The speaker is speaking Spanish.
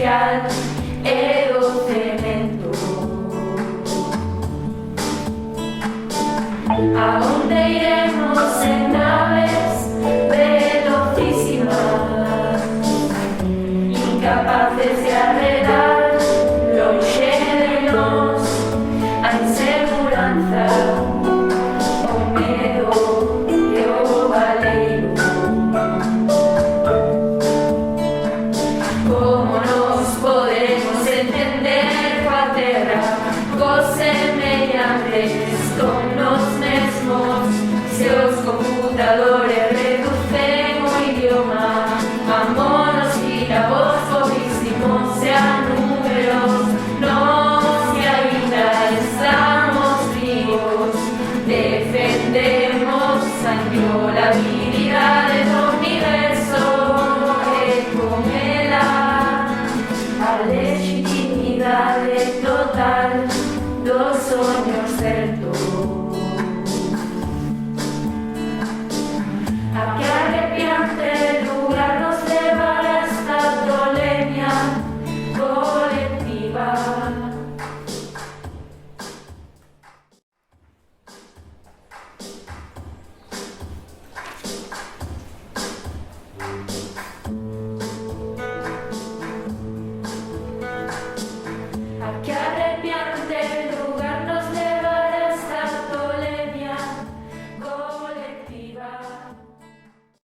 celestial e do cemento. A onde iremos en naves velocísimas, incapaces de arredar lonxe de nós a inseguranza, o medo e o baleiro. Como